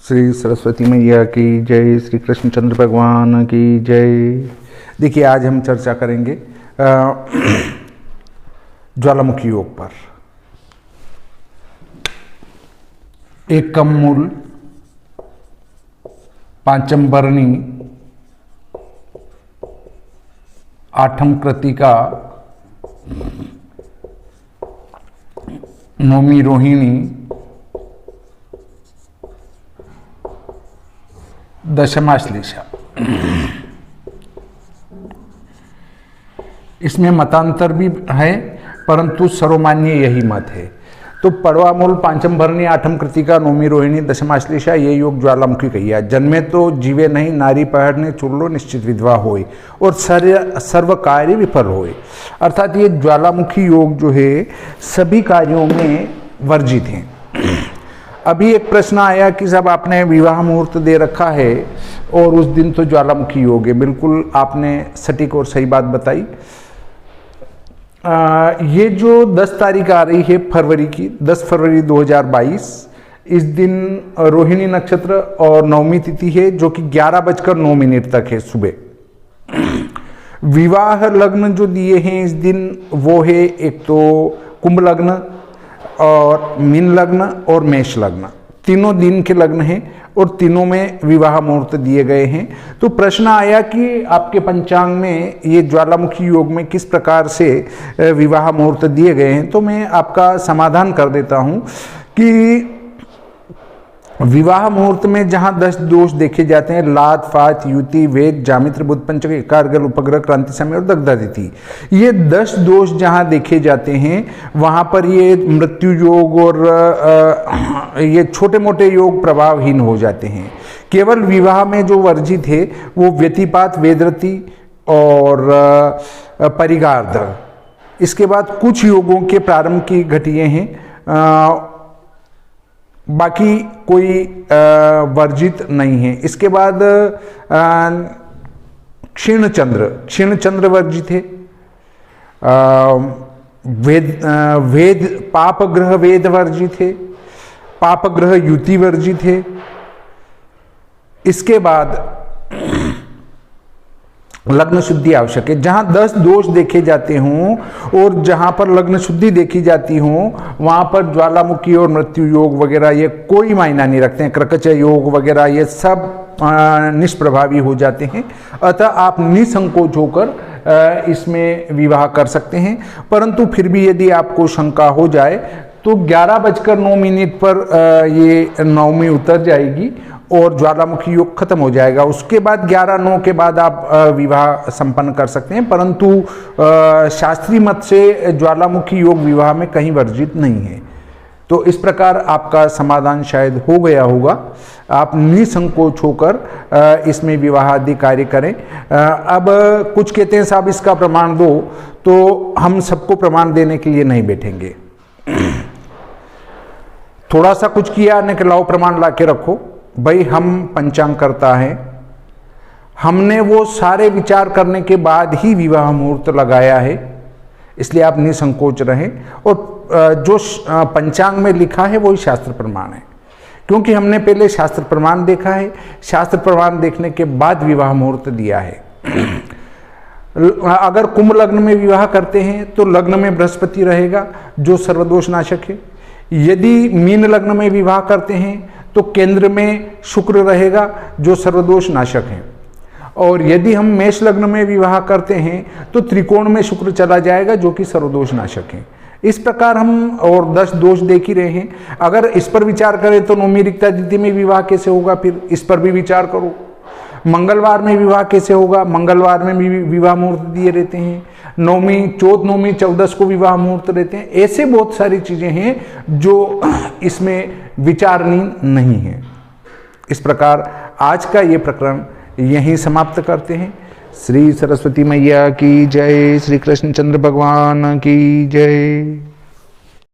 श्री सरस्वती मैया की जय, श्री कृष्णचंद्र भगवान की जय। देखिए, आज हम चर्चा करेंगे ज्वालामुखी योग पर। एकम मूल, पांचम वर्णी, आठम कृतिका, नौमी रोहिणी, दशमाश्लेषा। इसमें मतांतर भी है, परंतु सर्वमान्य यही मत है। तो पड़वा मूल, पांचम भरणी, आठम कृतिका, नौमी रोहिणी, दशमाश्लेषा, ये योग ज्वालामुखी कहिया। जन्मे तो जीवे नहीं, नारी पहरने चुरलो, निश्चित विधवा होए, और सर्व कार्य विफल होए। अर्थात ये ज्वालामुखी योग जो है सभी कार्यों में वर्जित है। अभी एक प्रश्न आया कि साहब आपने विवाह मुहूर्त दे रखा है और उस दिन तो ज्वालामुखी योग है। बिल्कुल आपने सटीक और सही बात बताई। ये जो 10 तारीख आ रही है फरवरी की, 10 फरवरी 2022, इस दिन रोहिणी नक्षत्र और नवमी तिथि है, जो कि 11:09 तक है सुबह। विवाह लग्न जो दिए हैं इस दिन वो है, एक तो कुंभ लग्न और मीन लग्न और मेष लग्न, तीनों दिन के लग्न हैं और तीनों में विवाह मुहूर्त दिए गए हैं। तो प्रश्न आया कि आपके पंचांग में ये ज्वालामुखी योग में किस प्रकार से विवाह मुहूर्त दिए गए हैं। तो मैं आपका समाधान कर देता हूं कि विवाह मुहूर्त में जहां 10 दोष देखे जाते हैं, लात, फात, युति, वेद, जामित्र, बुध पंचक, एकारगल, उपग्रह, क्रांति समय और दग्धादिति, ये 10 दोष जहां देखे जाते हैं वहां पर ये मृत्यु योग और ये छोटे मोटे योग प्रभावहीन हो जाते हैं। केवल विवाह में जो वर्जित है वो व्यतिपात, वेदरति और परिगार्ध। इसके बाद कुछ योगों के प्रारंभ की घटिया हैं, बाकी कोई वर्जित नहीं है। इसके बाद क्षीण चंद्र वर्जित है। वेद पाप ग्रह वेद वर्जित है। पाप ग्रह युति वर्जित है। इसके बाद लग्न शुद्धि आवश्यक है। जहां 10 दोष देखे जाते हों और जहां पर लग्न शुद्धि देखी जाती हो वहां पर ज्वालामुखी और मृत्यु योग वगैरह ये कोई मायना नहीं रखते हैं। क्रकच योग वगैरह ये सब निष्प्रभावी हो जाते हैं। अतः आप निसंकोच होकर इसमें विवाह कर सकते हैं। परंतु फिर भी यदि आपको शंका हो जाए तो 11:09 पर ये नवमी उतर जाएगी और ज्वालामुखी योग खत्म हो जाएगा। उसके बाद 11:09 के बाद आप विवाह संपन्न कर सकते हैं। परंतु शास्त्रीय मत से ज्वालामुखी योग विवाह में कहीं वर्जित नहीं है। तो इस प्रकार आपका समाधान शायद हो गया होगा। आप निसंकोच होकर इसमें विवाह आदि कार्य करें। अब कुछ कहते हैं साहब इसका प्रमाण दो, तो हम सबको प्रमाण देने के लिए नहीं बैठेंगे। थोड़ा सा कुछ किया न कि लाओ प्रमाण ला के रखो। भाई हम पंचांग करता है, हमने वो सारे विचार करने के बाद ही विवाह मुहूर्त लगाया है, इसलिए आप निसंकोच रहें। और जो पंचांग में लिखा है वही शास्त्र प्रमाण है, क्योंकि हमने पहले शास्त्र प्रमाण देखा है। शास्त्र प्रमाण देखने के बाद विवाह मुहूर्त दिया है। अगर कुंभ लग्न में विवाह करते हैं तो लग्न में बृहस्पति रहेगा जो सर्वदोष नाशक है। यदि मीन लग्न में विवाह करते हैं तो केंद्र में शुक्र रहेगा जो सर्वदोष नाशक है। और यदि हम मेष लग्न में विवाह करते हैं तो त्रिकोण में शुक्र चला जाएगा जो कि सर्वदोष नाशक है। इस प्रकार हम और 10 दोष देख ही रहे हैं। अगर इस पर विचार करें तो नौमी रिक्तादिति में विवाह कैसे होगा, फिर इस पर भी विचार करो। मंगलवार में विवाह कैसे होगा, मंगलवार में भी विवाह मुहूर्त दिए रहते हैं। नौमी, चौथ नौमी 14 को विवाह मुहूर्त रहते हैं। ऐसे बहुत सारी चीजें हैं जो इसमें विचारणीय नहीं है। इस प्रकार आज का ये प्रकरण यहीं समाप्त करते हैं। श्री सरस्वती मैया की जय, श्री कृष्णचंद्र भगवान की जय।